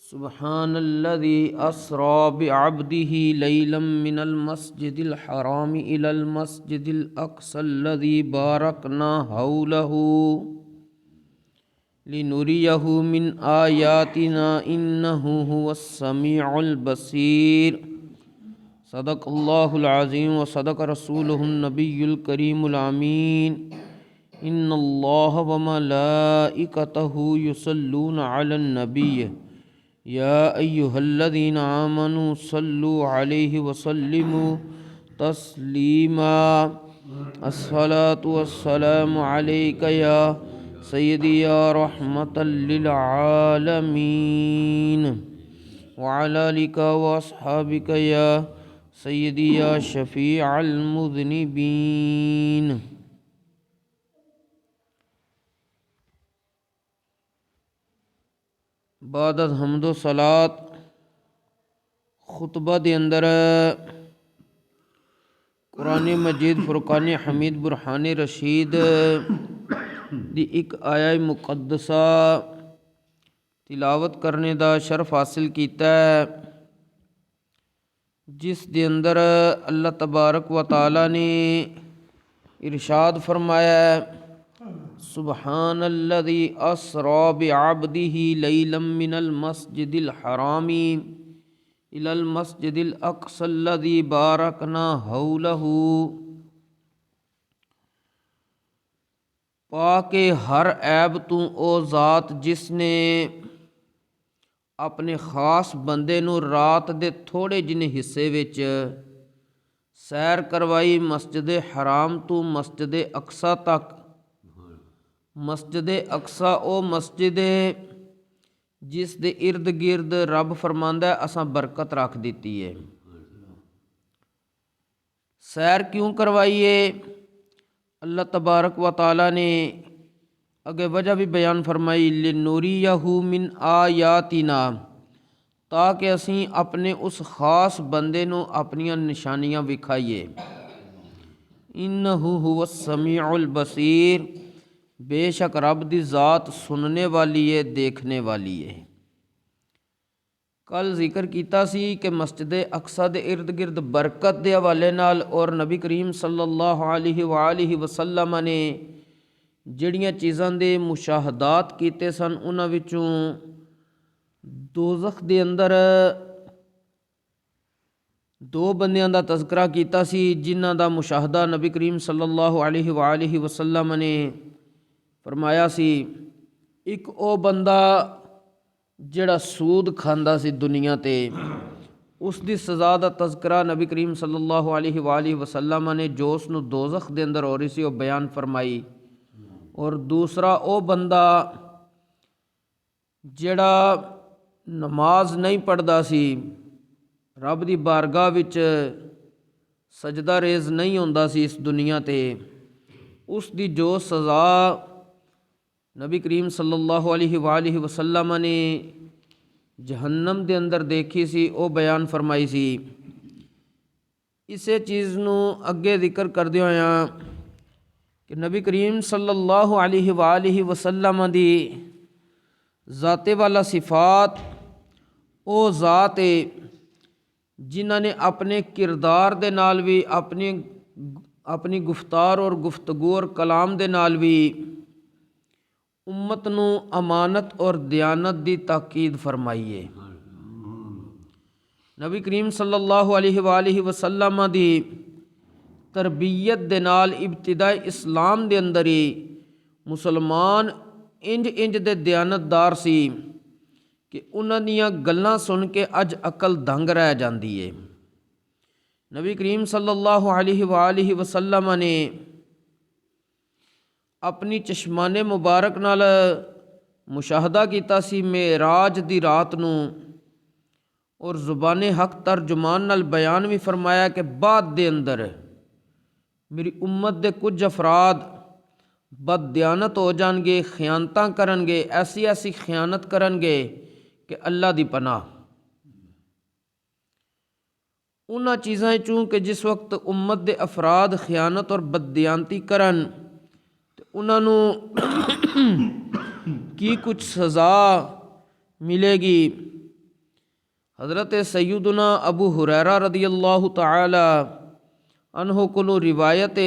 सुब्हानल्लज़ी अस्रा बिअब्दिही लैलन मिनल मस्जिदिल हराम इलल मस्जिदिल अक़सल्लज़ी बारकना हौलहू लिनुरियहू मिन आयातिना इन्नहू हुवस समीउल बसीर। सदक़ल्लाहुल अज़ीम व सदक़ रसूलुहुन नबियुल करीमुल आमीन। इन्नल्लाह व मलाइकतहू युसल्लूना अलन नबिय्य या अय्युहल्लज़ीना आमनू सल्लू अलैहि व सल्लिमू तस्लीमा। अस्सलातु वस्सलामु अलैका या सय्यदी या रहमतल लिल आलमीन व अला आलिका व अस्हाबिका या सय्यदी या शफ़ीअल मुज़निबीन। बादत हम्दो सलात खुतबा दे अंदर कुरान मजीद फुरकान हमीद बुरहान रशीद दी एक आया मुकद्दसा तिलावत करने दा शरफ हासिल कीता है, जिस दे अंदर अल्लाह तबारक व तआला ने इरशाद फरमाया है, सुब्हानल्लज़ी अस्रा बिअब्दिही लैलन मिनल मस्जिदिल हरामी इलल मस्जिदिल अक़सल्लज़ी बारकना हौलहू। पाके हर ऐब तू ओ ज़ात जिसने अपने खास बंदे नू रात दे थोड़े जिने हिस्से विच सैर करवाई मस्जिद हराम तू मस्जिद अक्सा तक। मस्जिद अक्सा ओ मस्जिद जिस दे इर्द गिर्द रब फरमांदा है असां बरकत रख दिती है। सैर क्यों करवाइए? अल्लाह तबारक व तआला ने अगे वजह भी बयान फरमाई, लिनुरियहू मिन आयातिना, ताकि असीं अपने उस खास बंदे नू अपनियां निशानियां विखाइए। इन्नहू हुवस समीउल बसीर, बेशक रब दी ज़ात सुनने वाली है, देखने वाली है। कल जिक्र कीता सी कि मस्जिद अक्सा दे इर्द गिर्द बरकत दे हवाले नाल और नबी करीम सल्लल्लाहु अलैहि वसल्लम ने जिहड़ियां चीज़ां दे मुशाहदात कीते सन, उन्हां विचों दोज़ख दे अंदर दो बंदियां दा तज़किरा कीता सी, जिन्हां दा मुशाहदा नबी करीम सल्लल्लाहु अलैहि वसल्लम ने फरमाया सी। एक ओ बंदा जिहड़ा सूद खांदा सी दुनिया ते, उस दी सज़ा दा तज़किरा नबी करीम सल्लल्लाहु अलैहि वसल्लम ने जो उसनू दोज़ख दे अंदर हो रही सी वो बयान फरमाई। और दूसरा ओ बंदा जिहड़ा नमाज नहीं पढ़दा सी, रब दी बारगाह विच सजदा रेज़ नहीं होंदा सी इस दुनिया ते, उस दी जो सज़ा नबी करीम सल्लल्लाहु अलैहि वसल्लम ने जहन्नम दे अंदर देखी सी, वो बयान फरमाई सी। इसे चीज़ नू अगे जिक्र करदे होया कि नबी करीम सल्लल्लाहु अलैहि वसल्लम दी ज़ाते वाला सिफात ओ ज़ात है जिन्हां ने अपने किरदार दे नाल भी अपनी गुफ्तार और गुफ्तगू और कलाम दे नाल भी उम्मत नू अमानत और दयानत दी ताकीद फरमाई है। नबी करीम सल्लल्लाहु अलैहि वसल्लम दी तरबियत दे नाल इब्तिदा इस्लाम दे अंदर ही मुसलमान इंज दे दयानतदार सी कि उन्हां दियां गल्लां सुन के अज अकल दंग रह जाती है। नबी करीम सल्लल्लाहु अलैहि वसल्लम ने अपनी चश्माने मुबारक नाल मुशाहदा कीता सी मेराज दी रात नू, और ज़ुबान हक तर्जुमान नाल बयान भी फरमाया कि बाद दे अंदर मेरी उम्मत दे कुछ अफराद बददयानत हो जाएंगे, खयानतां करनगे, ऐसी ऐसी खयानत करनगे कि अल्लाह दी पनाह। उन्हां चीज़ां चूँ कि जिस वक्त उम्मत दे अफराद खयानत और बददयानती करन, उन्हां नू की कुछ सज़ा मिलेगी। हज़रत सैयदना अबू हुरैरा रदियल्लाहु ताला अन्हु को रिवायत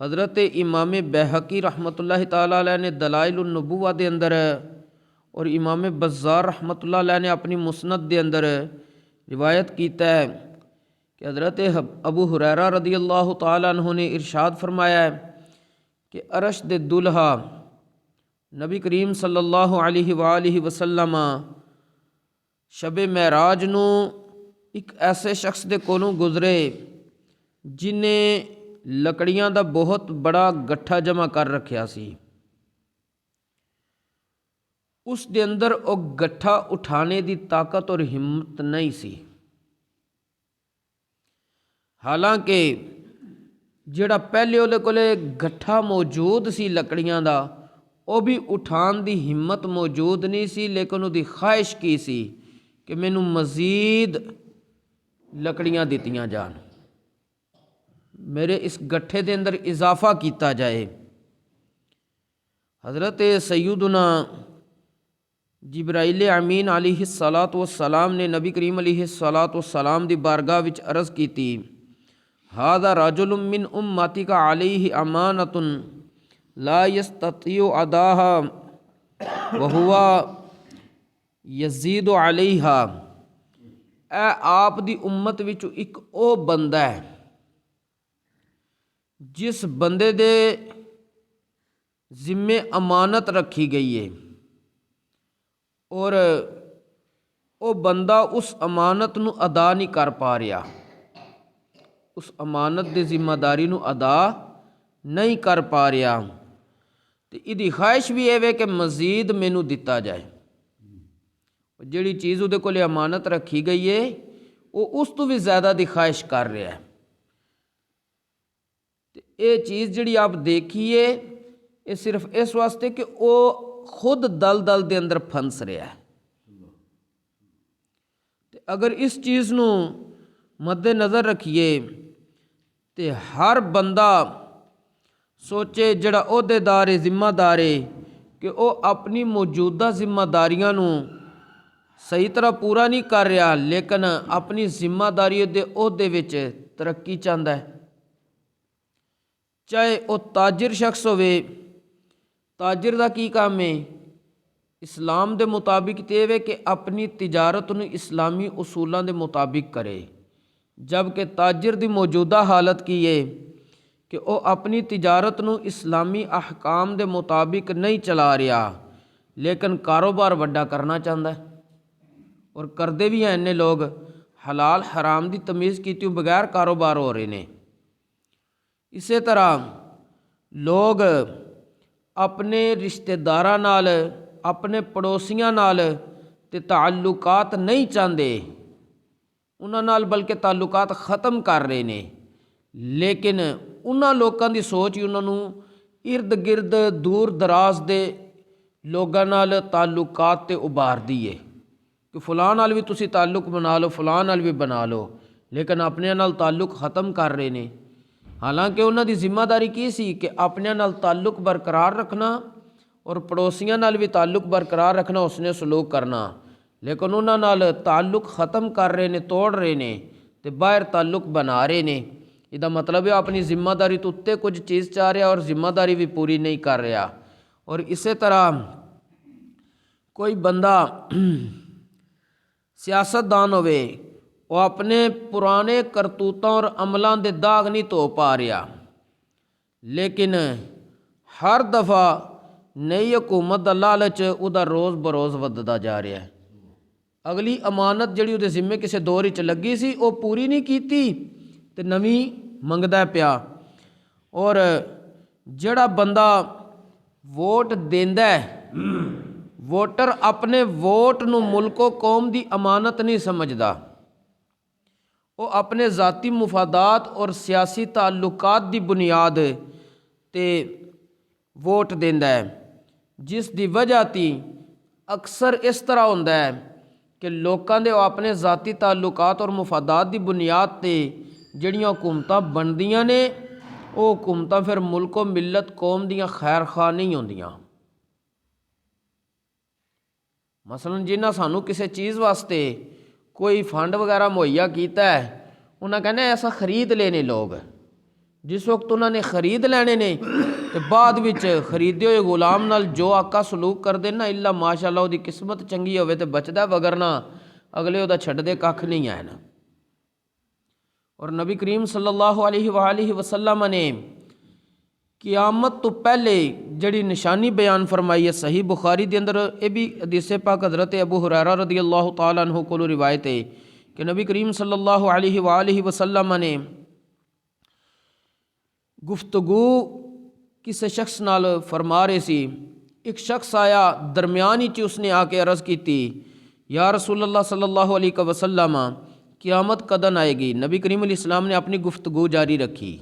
हज़रत इमाम बैहक़ी रहमतुल्लाहि ताला अलैह ने दलाइलुन नबुव्वा दे अंदर और इमाम बज़्ज़ार रहमतुल्लाह अलैह ने अपनी मुस्नद दे अंदर रिवायत कीता है कि हज़रत अबू हुरैरा रदियल्लाहु ताला अन्हु ने इरशाद फरमाया है कि अरश दे दुल्हा नबी करीम सल्लल्लाहु अलैहि वसल्लम शबे महराज नूं एक ऐसे शख्स दे कोलों गुजरे जिन्हें लकड़ियां दा बहुत बड़ा गट्ठा जमा कर रखिया सी। उस दे अंदर वो गट्ठा उठाने दी ताकत और हिम्मत नहीं सी। हालांकि जिहड़ा पहले उहदे कोले गट्ठा मौजूद सी लकड़ियां दा, वो भी उठान दी हिम्मत मौजूद नहीं सी, लेकिन उसकी ख्वाहिश की सी कि मैनू मज़ीद लकड़ियां दित्तियां जान, मेरे इस गट्ठे दे अंदर इजाफा किया जाए। हज़रत सैयदना जिब्राइल अमीन अलैहिस्सलातु वस्सलाम ने नबी करीम अलैहिस्सलातु वस्सलाम दी बारगाह विच अर्ज़ की थी, हादा रजुलुम मिन उम्मतिका अलैहि अमानतुन ला यस्ततिउ अदाहा व हुवा यजीदु अलैहा। ए आप दी उम्मत विचों एक ओ बंदा है जिस बंदे दे जिम्मे अमानत रखी गई है और वो बंदा उस अमानत नूं अदा नहीं कर पा रहा, उस अमानत दी जिम्मेदारी नूं अदा नहीं कर पा रहा, तो इहदी ख्वाहिश भी है कि मज़ीद मैनू दिता जाए। जिहड़ी चीज़ उहदे कोले अमानत रखी गई है वो उस तो भी ज़्यादा दी ख्वाहिश कर रहा है। तो ये चीज़ जिहड़ी आप देखिए ये सिर्फ इस वास्ते कि वो खुद दल दे अंदर फंस रहा है। तो अगर इस चीज़ नूं मद्देनज़र रखिए तो हर बंदा सोचे जिहड़ा अहदेदार है, जिम्मेदार है, कि वो अपनी मौजूदा जिम्मेदारियां नूं सही तरह पूरा नहीं कर रहा, लेकिन अपनी जिम्मेदारी दे अहदे विच तरक्की चाहता है। चाहे वह ताजिर शख्स होवे, ताजिर का की काम है, इस्लाम के मुताबिक तो यह है कि अपनी तिजारत नूं इस्लामी उसूलों के मुताबिक करे, जबकि ताजिर की मौजूदा हालत की है कि वह अपनी तिजारत नूं इस्लामी अहकाम के मुताबिक नहीं चला रहा, लेकिन कारोबार वड्डा करना चाहता है। और करते भी हैं इन्ने लोग, हलाल हराम की तमीज़ कीते बगैर कारोबार हो रहे हैं। इसे तरह लोग अपने रिश्तेदारां नाल, अपने पड़ोसियां नाल ते ताल्लुकात नहीं चाहते, उन्हां नाल बल्कि ताल्लुकात ख़त्म कर रहे हैं, लेकिन उन्हां लोगों की सोच ही उन्होंने इर्द गिर्द दूर दराज दे लोगों नाल ताल्लुकात ते उभारदी है कि फलां नाल भी तुसी ताल्लुक बना लो, फलां नाल भी बना लो, लेकिन अपने नाल ताल्लुक ख़त्म कर रहे हैं। हालांकि उन्हां दी जिम्मेदारी की सी कि अपने नाल ताल्लुक बरकरार रखना और पड़ोसियों नाल भी ताल्लुक बरकरार रखना, उसने सलूक करना, लेकिन उन्हां नाल ताल्लुक ख़त्म कर रहे हैं, तोड़ रहे हैं, तो बाहर ताल्लुक बना रहे हैं। इसका मतलब है अपनी जिम्मेदारी तो उत्ते कुछ चीज़ चाह रहा और जिम्मेदारी भी पूरी नहीं कर रहा। और इसे तरह कोई बंदा सियासतदान होवे, वो अपने पुराने करतूतों और अमलों के दाग नहीं धो पा रहा, लेकिन हर दफ़ा नई हुकूमत का लालच उदा रोज़ बरोज़ वधदा जा रहा है। अगली अमानत जिहड़ी उहदे जिम्मे किसी दौर च लगी सी वो पूरी नहीं कीती ते नवीं मंगदा पिया। और जिहड़ा बंदा वोट देंदा है, वोटर अपने वोट नूं मुल्को कौम की अमानत नहीं समझदा, वो अपने ज़ाती मुफादात और सियासी ताल्लुकात की बुनियाद ते वोट देंदा है, जिस दी वजह ती अक्सर इस तरह होंदा है कि लोगों के अपने ज़ाती ताल्लुकात और मुफादात की बुनियाद ते जिहड़ियां हुकूमतां बनदियां ने, वो हुकूमतां फिर मुल्को मिलत कौम दियां खैर खा नहीं होंदियां। ਮਸਲਨ ਜਿਨ੍ਹਾਂ ਸਾਨੂੰ ਕਿਸੇ ਚੀਜ਼ ਵਾਸਤੇ ਕੋਈ ਫੰਡ ਵਗੈਰਾ ਮੁਹੱਈਆ ਕੀਤਾ ਹੈ, ਉਹਨਾਂ ਕਹਿੰਦੇ ਐਸਾ ਖਰੀਦ ਲੈਣੇ ਲੋਕ। ਜਿਸ ਵਕਤ ਉਹਨਾਂ ਨੇ ਖਰੀਦ ਲੈਣੇ ਨੇ ਤੇ ਬਾਅਦ ਵਿੱਚ ਖਰੀਦੇ ਹੋਏ ਗੁਲਾਮ ਨਾਲ ਜੋ ਆਕਾ ਸਲੂਕ ਕਰਦੇ ਨਾ, ਇੱਲਾ ਮਾਸ਼ਾਅੱਲਾ ਉਹਦੀ ਕਿਸਮਤ ਚੰਗੀ ਹੋਵੇ ਤੇ ਬਚਦਾ, ਵਗਰਨਾ ਅਗਲੇ ਉਹਦਾ ਛੱਡਦੇ ਕੱਖ ਨਹੀਂ ਹੈ ਨਾ। ਔਰ ਨਬੀ ਕਰੀਮ ਸੱਲੱਲਾਹੁ ਅਲੈहि ਵਸੱਲਮ ਨੇ क़यामत तो पहले जड़ी निशानी बयान फरमाई है, सही बुखारी के अंदर ये भी हदीस पाक हज़रत अबू हुरैरा रज़ी अल्लाह तआला अन्हु को रिवायत है कि नबी करीम सल्लल्लाहु अलैहि वसल्लम ने गुफ्तगू किसी शख्स नाल फरमा रहे सी। एक शख्स आया, दरम्यान ही उसने आके अर्ज़ की थी, या रसूलल्लाह सल्लल्लाहु अलैहि वसल्लम क़यामत कदन आएगी। नबी करीम अलैहि सलाम ने अपनी गुफ्तगू जारी रखी।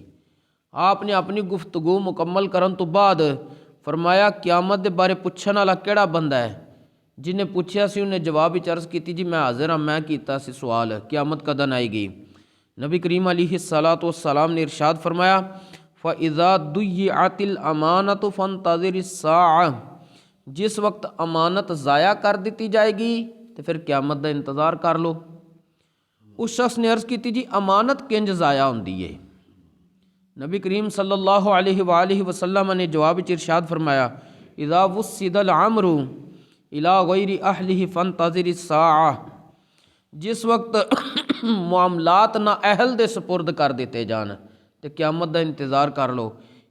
आपने अपनी गुफ्तगू मुकम्मल करन तो बाद फरमाया, क़यामत के बारे पुछण वाला किहड़ा बंदा है? जिन्हें पूछया सी उन्हें जवाब विच अर्ज़ की, जी मैं हाज़िर हाँ, मैं कीता सी सवाल क़यामत कदन आएगी। नबी करीम अलैहिस्सलातु वस्सलाम ने इरशाद फरमाया, फ़इज़ा दुय्यअतिल अमानतु फ़ंतज़िरिस्साअ, जिस वक्त अमानत ज़ाया कर दी जाएगी तो फिर क़यामत का इंतज़ार कर लो। उस शख्स ने अर्ज़ की, जी अमानत किंज ज़ाया होंदी है? नबी करीम सल्लल्लाहु अलैहि वसल्लम ने जवाब इरशाद फरमाया, इज़ा वुस्सिदल अम्रु इला गैरि अहलिही फंतज़िरिस्साअ, जिस वक्त मामलात ना अहल दे सपुर्द कर दिते जान तो क़यामत का इंतज़ार कर लो।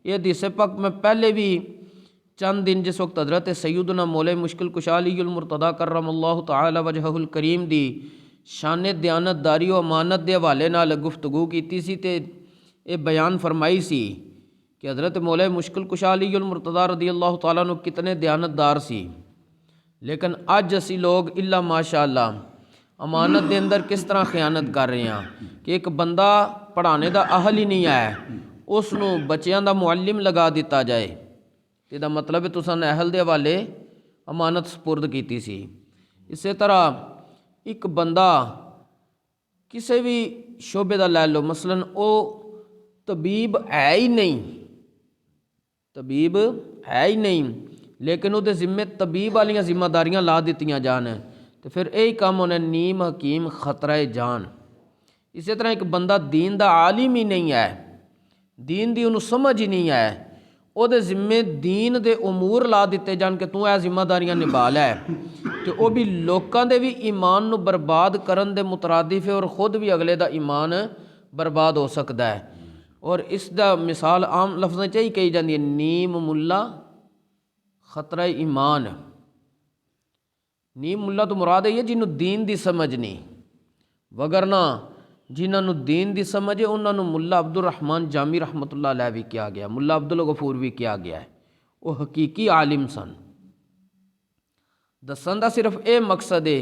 ये हदीस पाक में पहले भी चंद दिन जिस वक्त हज़रत सैयदना मौला मुश्किल कुशा अलीउल मुर्तज़ा करमल्लाहु तआला वजहुल करीम दी शान दयानतदारी और अमानत के हवाले नाल गुफ्तगू की सी ते ये बयान फरमाई सी कि हज़रत मौला मुश्किल कुशा अलीउल मुर्तज़ा रज़ी अल्लाह तआला अन्हु कितने दयानतदार सी। लेकिन अज असी लोग इल्ला माशाअल्लाह अमानत के अंदर किस तरह खयानत कर रहे हैं कि एक बंदा पढ़ाने का अहल ही नहीं है, उसनू बच्चों का मुअल्लिम लगा दिता जाए, इसका मतलब है तुसां अहल के हवाले अमानत सपुर्द की सी। इस तरह एक बंदा किसी भी शोबे का लै लो, मसलन वो तबीब है ही नहीं, तबीब है ही नहीं, लेकिन उहदे जिम्मे तबीब वाली जिम्मेदारियां ला दित्तियां जान तो फिर यही काम होना नीम हकीम खतरा जान। इस तरह एक बंदा दीन का आलिम ही नहीं है, दीन की उन्होंने समझ ही नहीं है, उहदे जिम्मे दीन के उमूर ला दिते जान कि तू यह जिम्मेदारियां निभा लै, तो वह भी लोगों के भी ईमान नू बर्बाद करन दे मुतरादिफ है और खुद भी अगले का ईमान बर्बाद हो सकता है। और इसका मिसाल आम लफ्ज़ों च ही कही जाती है, नीम मुल्ला खतरा ईमान। नीम मुल्ला तो मुराद है जिन्होंने दीन की समझ नहीं, वगरना जिन्होंने दीन की समझ है उन्होंने मुल्ला अब्दुल रहमान जामी रहमतुल्लाह अलैह भी किया गया, मुल्ला अब्दुल गफूर भी किया गया है। वो हकीकी आलिम सन। दसन का सिर्फ ये मकसद है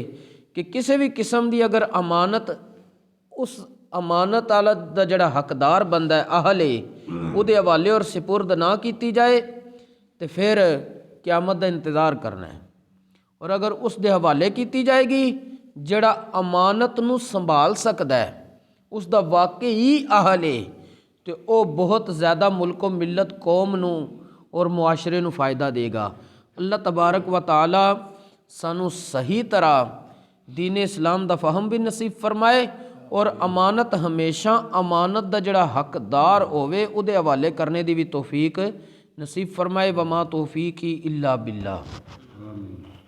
कि किसी भी किस्म की अगर अमानत उस अमानत वाला दा जड़ा हकदार बंदा है अहल है उहदे हवाले और सपुर्द ना की जाए तो फिर क़यामत का इंतज़ार करना है। और अगर उस दे हवाले की जाएगी जड़ा अमानत नू संभाल सकता है, उसका वाकई ही अहल है, तो वह बहुत ज़्यादा मुल्क मिलत कौम नू और मुआशरे नू फ़ायदा देगा। अल्लाह तबारक व तआला सानू सही तरह दीन इस्लाम का फहम भी नसीब फरमाए और अमानत हमेशा अमानत का जड़ा हकदार होवे उहदे हवाले करने की भी तौफीक नसीब फरमाए। वमा तौफीकी इल्ला बिल्लाह।